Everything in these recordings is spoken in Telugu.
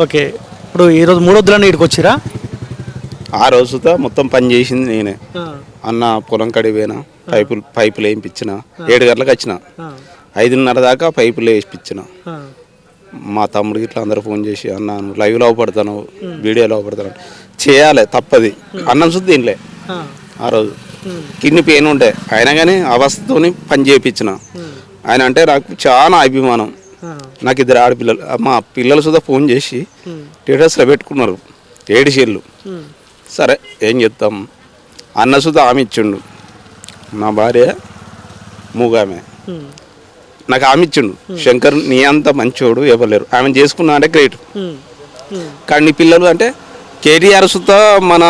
ఓకే. ఇప్పుడు ఈరోజు మూడొద్దులన్నీ ఇక్కడికి వచ్చిరా? ఆ రోజుతో మొత్తం పని చేసింది నేనే. అన్న పొలం కడిగి పోయినా, పైపులు వేయించిన, 7 గంటలకు వచ్చిన, 5:30 దాకా పైపులు వేయించిన. మా తమ్ముడికి ఇట్లా అందరూ ఫోన్ చేసి, అన్న నువ్వు లైవ్లో అవపడతాను, వీడియోలో అవపడతాను, చేయాలి తప్పది. అన్నం శుద్ధి తినలే ఆ రోజు, కిడ్నీ పెయిన్ ఉండే, అయినా కానీ అవస్థతోని పని చేయించిన. ఆయన అంటే నాకు చాలా అభిమానం. నాకు 2 ఆడపిల్లలు, మా పిల్లలు సుధా ఫోన్ చేసి స్టేటస్లో పెట్టుకున్నారు 7 షేర్లు. సరే ఏం చెప్తాం, అన్న సుధా ఆమె ఇచ్చిండు. నా భార్య మూగామె, నాకు ఆమె ఇచ్చిండు. శంకర్ నీ అంత మంచోడు ఇవ్వలేరు, ఆమె చేసుకున్నా అంటే గ్రేట్. కానీ నీ పిల్లలు అంటే కేటీఆర్ సుతా మన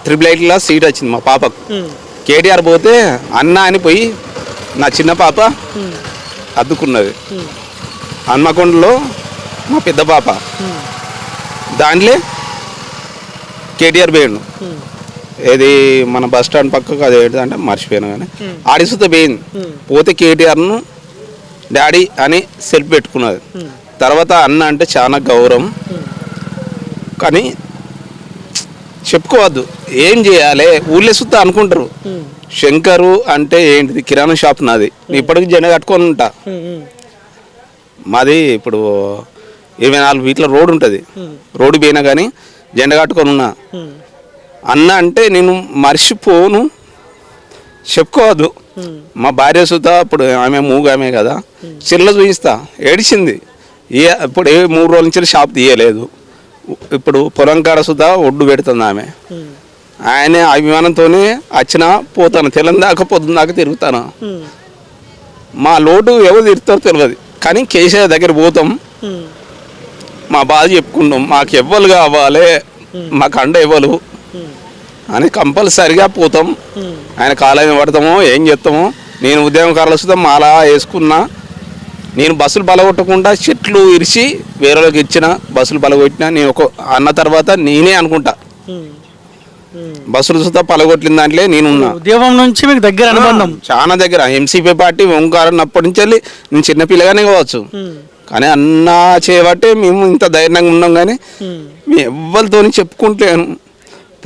888 సీట్ వచ్చింది మా పాపకు. కేటీఆర్ పోతే అన్న అని పోయి నా చిన్న పాప అద్దుకున్నది. హన్మకొండలో మా పెద్ద పాప, దాంట్లో కేటీఆర్ పోయిండు. ఏది మన బస్ స్టాండ్ పక్కకు, అది ఏంటంటే మర్చిపోయాను, కానీ ఆడిసుతో పోయింది. పోతే కేటీఆర్ను డాడీ అని సెల్ఫ్ పెట్టుకున్నది. తర్వాత అన్న అంటే చాలా గౌరవం, కానీ చెప్పుకోవద్దు. ఏం చేయాలి, ఊళ్ళో సుత్తా అనుకుంటారు. శంకరు అంటే ఏంటిది, కిరాణా షాప్ నాది, ఇప్పటికి జెండా కట్టుకొని ఉంటా. మాది ఇప్పుడు 24 ఫీట్ల రోడ్డు ఉంటుంది, రోడ్డు పోయినా కానీ జెండా కట్టుకొని ఉన్నా. అన్న అంటే నేను మర్చిపోను, చెప్పుకోవద్దు. మా భార్య సుతా ఇప్పుడు ఆమె మూగామే కదా, చిల్ల చూపిస్తా, ఏడిచింది. ఇప్పుడు 3 రోజుల నుంచి షాప్ తీయలేదు. ఇప్పుడు పొలం కాడ సుతా ఒడ్డు పెడుతుంది ఆమె. ఆయన అభిమానంతోనే వచ్చినా పోతాను, తెల్లని దాకా పొద్దున్న దాకా తిరుగుతాను. మా లోటు ఎవరు తిరుగుతారో తెలియదు, కానీ కేసీఆర్ దగ్గర పోతాం, మా బాధ చెప్పుకుంటాం. మాకు ఎవ్వరు కావాలి, మాకు అండ ఇవ్వలు అని కంపల్సరిగా పోతాం. ఆయన కాలేజీ పడతామో ఏం చేస్తామో. నేను ఉద్యమకారులు వస్తాం, మాలా వేసుకున్నా. నేను బస్సులు బలగొట్టకుండా చెట్లు ఇరిచి వేరేలోకి ఇచ్చిన, బస్సులు బలగొట్టినా. నేను అన్న తర్వాత నేనే అనుకుంటా, బస్సులు సుతా పలగొట్టిన దాంట్లో నేనున్నా. ఉద్యమం నుంచి మీకు దగ్గర అనుబంధం చాలా దగ్గర. ఎంసీపీ పార్టీ ఓంకారన్నప్పటి నుంచి వెళ్ళి నేను చిన్నపిల్లగానే కావచ్చు, కానీ అన్న చేయబట్టే మేము ఇంత ధైర్యంగా ఉన్నాం. కానీ మేము ఎవరితో చెప్పుకుంటలేను.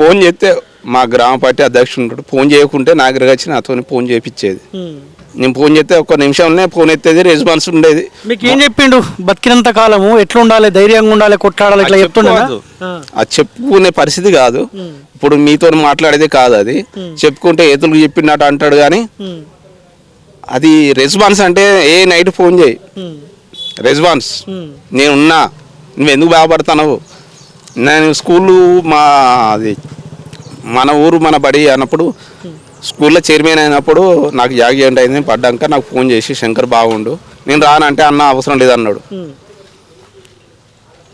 ఫోన్ చేస్తే మా గ్రామ పార్టీ అధ్యక్షుడు ఉంటాడు, ఫోన్ చేయకుంటే నా దగ్గరకు వచ్చి నాతో ఫోన్ చేయించేది. నేను ఫోన్ చేస్తే 1 నిమిషంలోనే ఫోన్ ఎత్తేది, రెస్పాన్స్ ఉండేది. మీకు ఏం చెప్పిండు, బతికినంత కాలము ఎట్లా ఉండాలి, ధైర్యంగా ఉండాలి, కొట్లాడాలి, ఇట్లా చెప్తుండదు. అది చెప్పుకునే పరిస్థితి కాదు, ఇప్పుడు మీతో మాట్లాడేది కాదు. అది చెప్పుకుంటే ఏతులు చెప్పినట్టు అంటాడు, కానీ అది రెస్పాన్స్. అంటే ఏ నైట్ ఫోన్ చేయి, రెస్పాన్స్ నేనున్నా, నువ్వు ఎందుకు బాధపడతావు. నేను స్కూలు మన ఊరు మన బడి అన్నప్పుడు, స్కూల్లో చైర్మన్ అయినప్పుడు నాకు యాక్సిడెంట్ అయింది. పడ్డాక నాకు ఫోన్ చేసి, శంకర్ బాగుండు, నేను రానంటే అన్న అవసరం లేదన్నాడు.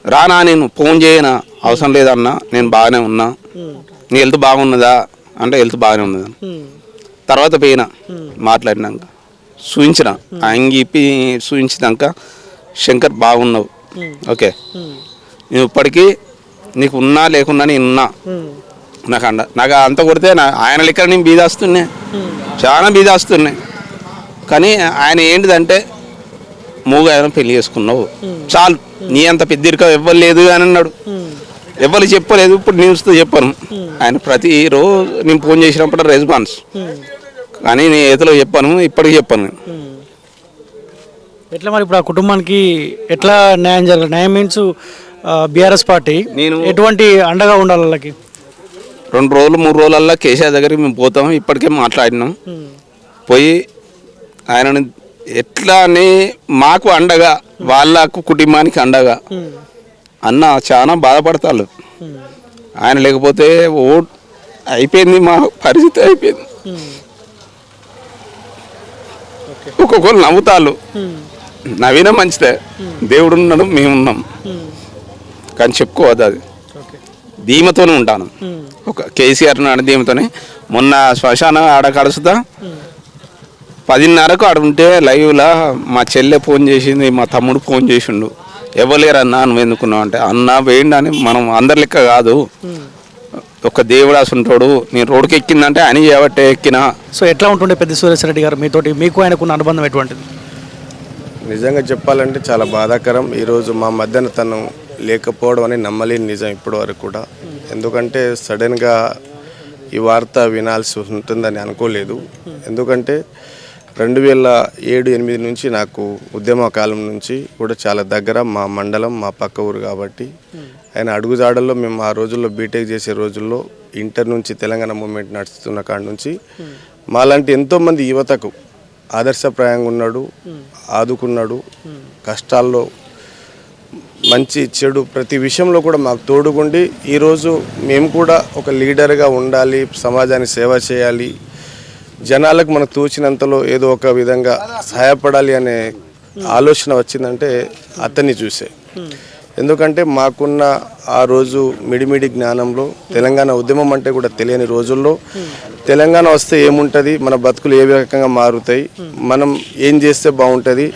రానా, నేను ఫోన్ చేయనా, అవసరం లేదన్నా, నేను బాగానే ఉన్నా, నీ హెల్త్ బాగున్నదా అంటే హెల్త్ బాగానే ఉన్నదా. తర్వాత పోయినా, మాట్లాడినాక చూయించిన, అంగిపి చూయించినాక, శంకర్ బాగున్నావు, ఓకే, నేను ఇప్పటికీ నీకు ఉన్నా లేకున్నా నేనున్నా, నాకు అంత కొడితే ఆయన లెక్క నేను బీదాస్తున్నా, చాలా బీదాస్తున్నాయి. కానీ ఆయన ఏంటిదంటే, మూగా ఆయన పెళ్లి చేసుకున్నావు చాలు, నీ అంత పెద్దరిక ఎవ్వరు లేదు అని అన్నాడు. ఎవరు చెప్పలేదు, ఇప్పుడు న్యూస్తో చెప్పాను. ఆయన ప్రతిరోజు నేను ఫోన్ చేసినప్పుడు రెస్పాన్స్, కానీ నేను ఏదో చెప్పాను, ఇప్పటికి చెప్పాను. ఎట్లా మరి ఇప్పుడు ఆ కుటుంబానికి ఎట్లా న్యాయం జరగాలి? న్యాయం మీన్స్ బీఆర్ఎస్ పార్టీ నేను ఎటువంటి అండగా ఉండాలి వాళ్ళకి? 2 రోజులు 3 రోజులల్లో కేసీఆర్ దగ్గరికి మేము పోతాం. ఇప్పటికే మాట్లాడినాం, పోయి ఆయనను ఎట్లా అని మాకు అండగా, వాళ్ళకు కుటుంబానికి అండగా. అన్న చాలా బాధపడతారు, ఆయన లేకపోతే అయిపోయింది, మా పరిస్థితి అయిపోయింది. ఒక్కొక్కరు నవ్వుతారు, నవ్వినా మంచిదే, దేవుడు ఉన్నాడు, మేమున్నాం, కానీ చెప్పుకోవద్దు. అది ధీమతోనే ఉంటాను, ఒక కేసీఆర్ నాడు ధీమతోనే. మొన్న శ్మశాన ఆడ కడుసుతా 10:30కు ఆడ ఉంటే లైవ్లో మా చెల్లె ఫోన్ చేసింది, మా తమ్ముడు ఫోన్ చేసిండు, ఇవ్వలేరన్నా నువ్వు ఎందుకున్నావు అంటే, అన్న వేయండి అని. మనం అందరి లెక్క కాదు, ఒక దేవుడు అసంటాడు. నేను రోడ్డుకి ఎక్కిందంటే అని చేయబట్టే ఎక్కినా. సో ఎట్లా ఉంటుండే పెద్ద సురేశ్రెడ్డి గారు మీతోటి, మీకు ఆయనకున్న అనుబంధం ఎటువంటిది? నిజంగా చెప్పాలంటే చాలా బాధాకరం. ఈరోజు మా మధ్యన తను లేకపోవడం అనేది నమ్మలేని నిజం ఇప్పటి వరకు కూడా. ఎందుకంటే సడన్గా ఈ వార్త వినాల్సి ఉంటుందని అనుకోలేదు. ఎందుకంటే 2007-8 నుంచి నాకు ఉద్యమ కాలం నుంచి కూడా చాలా దగ్గర, మా మండలం, మా పక్క ఊరు కాబట్టి ఆయన అడుగుజాడల్లో మేము ఆ రోజుల్లో బీటెక్ చేసే రోజుల్లో ఇంటర్ నుంచి తెలంగాణ మూవ్మెంట్ నడుస్తున్న కాడి నుంచి మాలాంటి ఎంతోమంది యువతకు ఆదర్శప్రాయంగా ఉన్నాడు, ఆదుకున్నాడు. కష్టాల్లో మంచి చెడు ప్రతి విషయంలో కూడా మాకు తోడుగుండి ఈరోజు మేము కూడా ఒక లీడర్గా ఉండాలి, సమాజానికి సేవ చేయాలి, జనాలకు మనకు తోచినంతలో ఏదో ఒక విధంగా సహాయపడాలి అనే ఆలోచన వచ్చిందంటే అతన్ని చూసే. ఎందుకంటే మాకున్న ఆ రోజు మిడిమిడి జ్ఞానంలో తెలంగాణ ఉద్యమం అంటే కూడా తెలియని రోజుల్లో తెలంగాణ వస్తే ఏముంటుంది, మన బతుకులు ఏ రకంగా మారుతాయి, మనం ఏం చేస్తే బాగుంటుంది,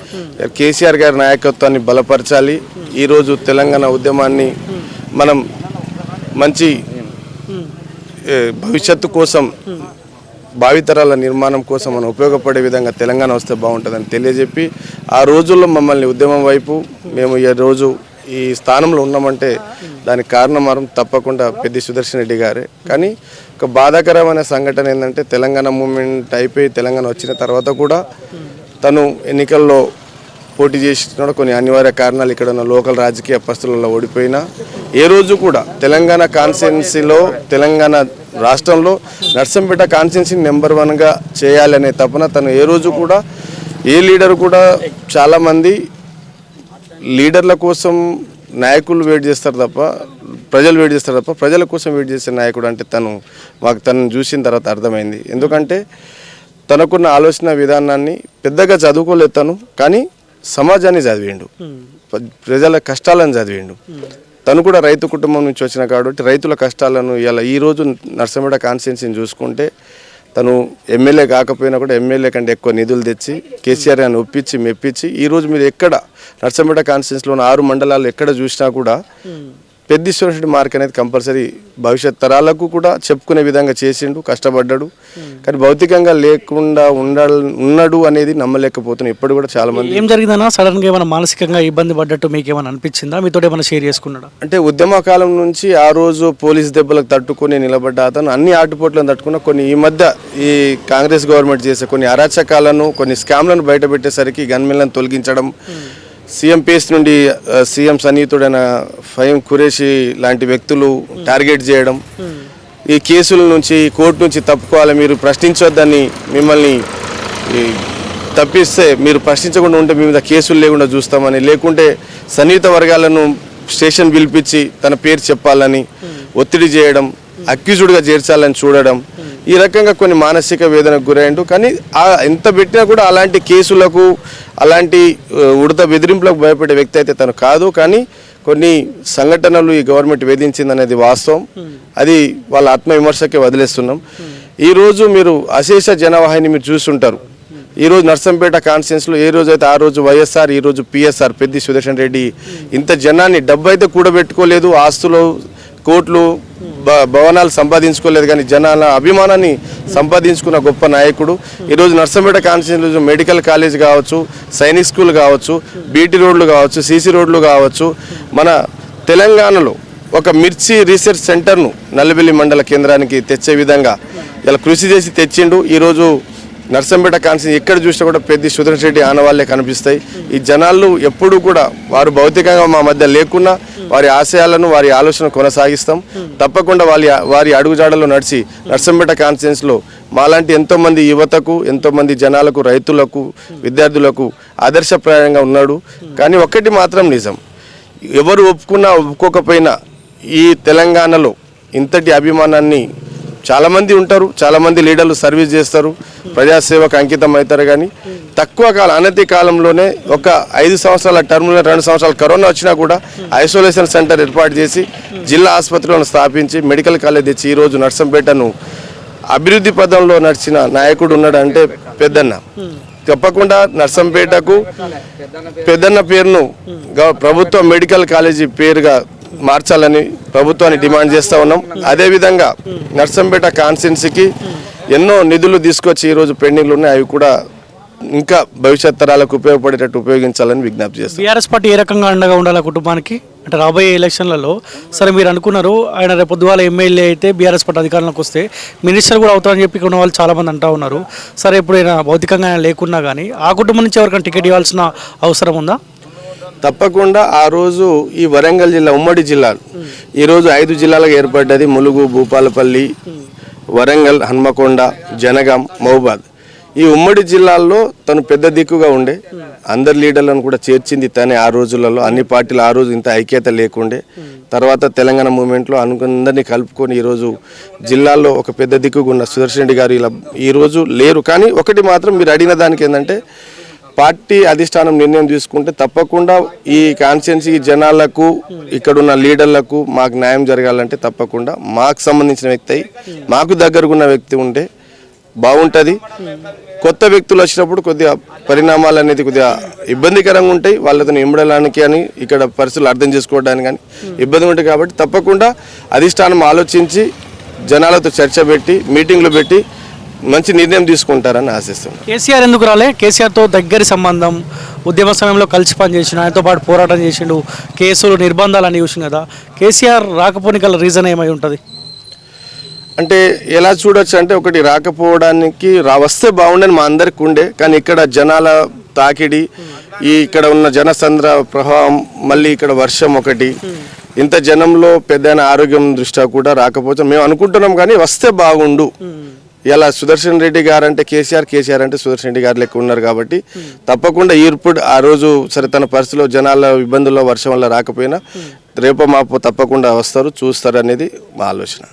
కేసీఆర్ గారి నాయకత్వాన్ని బలపరచాలి, ఈరోజు తెలంగాణ ఉద్యమాన్ని మనం మంచి భవిష్యత్తు కోసం, భావితరాల నిర్మాణం కోసం మనం ఉపయోగపడే విధంగా తెలంగాణ వస్తే బాగుంటుందని తెలియజెప్పి ఆ రోజుల్లో మమ్మల్ని ఉద్యమం వైపు మేము ఈ రోజు ఈ స్థానంలో ఉన్నామంటే దానికి కారణం మాత్రం తప్పకుండా పెద్ది సుదర్శన్ రెడ్డి గారే. కానీ ఒక బాధాకరమైన సంఘటన ఏంటంటే తెలంగాణ మూవ్మెంట్ అయిపోయి తెలంగాణ వచ్చిన తర్వాత కూడా తను ఎన్నికల్లో పోటీ చేసిన కొన్ని అనివార్య కారణాలు ఇక్కడ ఉన్న లోకల్ రాజకీయ పరిస్థితులలో ఓడిపోయినా ఏ రోజు కూడా తెలంగాణ కాన్స్టిట్యున్సీలో, తెలంగాణ రాష్ట్రంలో నర్సంపేట కాన్స్టిట్యున్సీని నెంబర్ 1గా చేయాలనే తపన తను ఏ రోజు కూడా, ఏ లీడర్ కూడా, చాలామంది లీడర్ల కోసం నాయకులు వెయిట్ చేస్తారు తప్ప ప్రజలు వెయిట్ చేస్తారు తప్ప ప్రజల కోసం వెయిట్ చేసే నాయకుడు అంటే మాకు తనను చూసిన తర్వాత అర్థమైంది. ఎందుకంటే తనకున్న ఆలోచన విధానాన్ని పెద్దగా చదువుకోలేదు తను, కానీ సమాజాన్ని చదివిండు, ప్రజల కష్టాలను చదివిండు. తను కూడా రైతు కుటుంబం నుంచి వచ్చిన కాబట్టి రైతుల కష్టాలను ఇలా ఈరోజు నర్సంపేట కాన్స్టిట్యున్సీని చూసుకుంటే తను ఎమ్మెల్యే కాకపోయినా కూడా ఎమ్మెల్యే కంటే ఎక్కువ నిధులు తెచ్చి కేసీఆర్ గారిని ఒప్పించి మెప్పించి ఈరోజు మీరు ఎక్కడ నర్సంపేట కాన్స్టిట్యున్సీలోని 6 మండలాలు ఎక్కడ చూసినా కూడా పెద్ది సుదర్శన్ రెడ్డి మార్క్ అనేది కంపల్సరీ భవిష్యత్ తరాలకు కూడా చెప్పుకునే విధంగా చేసిండు, కష్టపడ్డాడు. కానీ భౌతికంగా లేకుండా ఉన్నాడు అనేది నమ్మలేకపోతున్నాం ఇప్పుడు కూడా చాలా మంది. ఏం జరిగిందన్నా? సడన్గా ఏమైనా మానసికంగా ఇబ్బంది పడ్డట్టు మీకు ఏమైనా అనిపించిందా? మీతో ఏమైనా షేర్ చేసుకున్నాడా? అంటే ఉద్యమ కాలం నుంచి ఆ రోజు పోలీస్ దెబ్బలకు తట్టుకొని నిలబడ్డ అతను అన్ని ఆటుపోట్లను తట్టుకున్న కొన్ని ఈ మధ్య ఈ కాంగ్రెస్ గవర్నమెంట్ చేసే కొన్ని అరాచకాలను, కొన్ని స్కామ్లను బయటపెట్టేసరికి గన్మెన్లను తొలగించడం, సీఎం పేస్ నుండి సీఎం సన్నిహితుడైన ఫహీం ఖురేషి లాంటి వ్యక్తులు టార్గెట్ చేయడం, ఈ కేసుల నుంచి కోర్టు నుంచి తప్పుకోవాలి, మీరు ప్రశ్నించొద్దని, మిమ్మల్ని తప్పిస్తే మీరు ప్రశ్నించకుండా ఉంటే మీ మీద కేసులు లేకుండా చూస్తామని, లేకుంటే సన్నిహిత వర్గాలను స్టేషన్ పిలిపించి తన పేరు చెప్పాలని ఒత్తిడి చేయడం, అక్యూజ్డ్గా చేర్చాలని చూడడం, ఈ రకంగా కొన్ని మానసిక వేదనకు గురైండు. కానీ ఎంత పెట్టినా కూడా అలాంటి కేసులకు, అలాంటి ఉడత బెదిరింపులకు భయపడే వ్యక్తి అయితే తను కాదు. కానీ కొన్ని సంఘటనలు ఈ గవర్నమెంట్ వేధించిందనేది వాస్తవం. అది వాళ్ళ ఆత్మవిమర్శకే వదిలేస్తున్నాం. ఈరోజు మీరు అశేష జనవాహిని మీరు చూస్తుంటారు. ఈరోజు నర్సంపేట కాన్స్టిట్యున్సీలో ఏ రోజు అయితే ఆ రోజు వైఎస్ఆర్, ఈరోజు పిఎస్ఆర్ పెద్ది సుదర్శన్ రెడ్డి ఇంత జనాన్ని డబ్బు అయితే కూడబెట్టుకోలేదు, ఆస్తులు, కోట్లు, భవనాలు సంపాదించుకోలేదు, కానీ జనాల అభిమానాన్ని సంపాదించుకున్న గొప్ప నాయకుడు. ఈరోజు నర్సంపేట కాన్స్టిట్యున్సీలో మెడికల్ కాలేజ్ కావచ్చు, సైనిక్ స్కూల్ కావచ్చు, బీటీ రోడ్లు కావచ్చు, సీసీ రోడ్లు కావచ్చు, మన తెలంగాణలో ఒక మిర్చి రీసెర్చ్ సెంటర్ను నల్లబెల్లి మండల కేంద్రానికి తెచ్చే విధంగా ఇలా కృషి చేసి తెచ్చిండు. ఈరోజు నర్సంపేట కాన్స్టిట్యున్సీ ఎక్కడ చూసినా కూడా పెద్ది సుదర్శన్ రెడ్డి ఆనవాళ్లే కనిపిస్తాయి. ఈ జనాలు ఎప్పుడూ కూడా వారు భౌతికంగా మా మధ్య లేకున్నా వారి ఆశయాలను, వారి ఆలోచన కొనసాగిస్తాం. తప్పకుండా వారి అడుగుజాడలో నడిచి నర్సంపేట కాన్స్టిట్యున్సీలో మాలాంటి ఎంతోమంది యువతకు, ఎంతోమంది జనాలకు, రైతులకు, విద్యార్థులకు ఆదర్శప్రాయంగా ఉన్నాడు. కానీ ఒక్కటి మాత్రం నిజం, ఎవరు ఒప్పుకున్నా ఒప్పుకోకపోయినా ఈ తెలంగాణలో ఇంతటి అభిమానాన్ని చాలామంది ఉంటారు, చాలామంది లీడర్లు సర్వీస్ చేస్తారు, ప్రజాసేవకు అంకితం అవుతారు. కానీ తక్కువ కాలం, అనతి కాలంలోనే ఒక 5 సంవత్సరాల టర్మ్లో 2 సంవత్సరాలు కరోనా వచ్చినా కూడా ఐసోలేషన్ సెంటర్ ఏర్పాటు చేసి జిల్లా ఆసుపత్రులను స్థాపించి మెడికల్ కాలేజ్ తెచ్చి ఈరోజు నర్సంపేటను అభివృద్ధి పదంలో నడిచిన నాయకుడు ఉన్నాడంటే పెద్దన్న. తప్పకుండా నర్సంపేటకు పెద్దన్న పేరును ప్రభుత్వ మెడికల్ కాలేజీ పేరుగా మార్చాలని ప్రభుత్వాన్ని డిమాండ్ చేస్తూ ఉన్నాం. అదేవిధంగా నర్సంపేట కాన్స్టిట్యున్సీకి ఎన్నో నిధులు తీసుకొచ్చి ఈరోజు పెండింగ్లు ఉన్నాయి, అవి కూడా ఇంకా భవిష్యత్ తరాలకు ఉపయోగపడేటట్టు ఉపయోగించాలని విజ్ఞప్తి చేస్తాం. బీఆర్ఎస్ పార్టీ ఏ రకంగా అండగా ఉండాలి ఆ కుటుంబానికి? అంటే రాబోయే ఎలక్షన్లలో సరే మీరు అనుకున్నారు ఆయన రేపు పొద్దుగాల ఎమ్మెల్యే అయితే బీఆర్ఎస్ పార్టీ అధికారంలోకి వస్తే మినిస్టర్ కూడా అవుతారని చెప్పి ఇక్కడ ఉన్న వాళ్ళు చాలామంది అంటూ ఉన్నారు. సరే ఇప్పుడు ఆయన భౌతికంగా ఆయన లేకున్నా కానీ ఆ కుటుంబం నుంచి ఎవరికైనా టికెట్ ఇవ్వాల్సిన అవసరం ఉందా? తప్పకుండా ఆ రోజు ఈ వరంగల్ జిల్లా ఉమ్మడి జిల్లాలు ఈరోజు 5 జిల్లాలకు ఏర్పడ్డది. ములుగు, భూపాలపల్లి, వరంగల్, హన్మకొండ, జనగాం, మహబూబాద్. ఈ ఉమ్మడి జిల్లాల్లో తను పెద్ద దిక్కుగా ఉండే అందరి లీడర్లను కూడా చేర్చింది తనే. ఆ రోజులలో అన్ని పార్టీలు ఆ రోజు ఇంత ఐక్యత లేకుండే. తర్వాత తెలంగాణ మూమెంట్లో అందరినీ కలుపుకొని ఈరోజు జిల్లాల్లో ఒక పెద్ద దిక్కుగా ఉన్న సుదర్శన్ రెడ్డి గారు ఇలా ఈరోజు లేరు. కానీ ఒకటి మాత్రం మీరు అడిగిన దానికి ఏంటంటే పార్టీ అధిష్టానం నిర్ణయం తీసుకుంటే తప్పకుండా ఈ కాన్స్టిట్యున్సీ జనాలకు ఇక్కడున్న లీడర్లకు మాకు న్యాయం జరగాలంటే తప్పకుండా మాకు సంబంధించిన వ్యక్తి అయి మాకు దగ్గరగా ఉన్న వ్యక్తి ఉంటే బాగుంటుంది. కొత్త వ్యక్తులు వచ్చినప్పుడు కొద్దిగా పరిణామాలు అనేది కొద్దిగా ఇబ్బందికరంగా ఉంటాయి. వాళ్ళతో ఇమ్మడడానికి అని ఇక్కడ పరిస్థితులు అర్థం చేసుకోవడానికి కానీ ఇబ్బంది ఉంటాయి. కాబట్టి తప్పకుండా అధిష్టానం ఆలోచించి జనాలతో చర్చ పెట్టి మీటింగ్లు పెట్టి మంచి నిర్ణయం తీసుకుంటారని ఆశిస్తున్నాను. కేసీఆర్ ఎందుకు రాలే? కేసీఆర్తో దగ్గరి సంబంధం, ఉద్యమ సమయంలో కలిసి పనిచేసిన, ఆయనతో పాటు పోరాటం చేసిండు, కేసులు నిర్బంధాలు అని చూసిన కదా. కేసీఆర్ రాకపోని గల రీజన్ ఏమై ఉంటుంది? అంటే ఎలా చూడొచ్చు అంటే ఒకటి రాకపోవడానికి వస్తే బాగుండని మా అందరికి ఉండే. కానీ ఇక్కడ జనాల తాకిడి, ఈ ఇక్కడ ఉన్న జనసంద్ర ప్రభావం, మళ్ళీ ఇక్కడ వర్షం ఒకటి, ఇంత జనంలో పెద్ద ఆరోగ్యం దృష్ట్యా కూడా రాకపోతే మేము అనుకుంటున్నాం. కానీ వస్తే బాగుండు. ఇలా సుదర్శన్ రెడ్డి గారు అంటే కేసీఆర్ అంటే సుదర్శన్ రెడ్డి గారు లెక్క ఉన్నారు. కాబట్టి తప్పకుండా ఇప్పుడు ఆ రోజు సరే తన పరిస్థితిలో జనాల ఇబ్బందుల్లో వర్షం వల్ల రాకపోయినా రేపో మాపో తప్పకుండా వస్తారు, చూస్తారు అనేది మా ఆలోచన.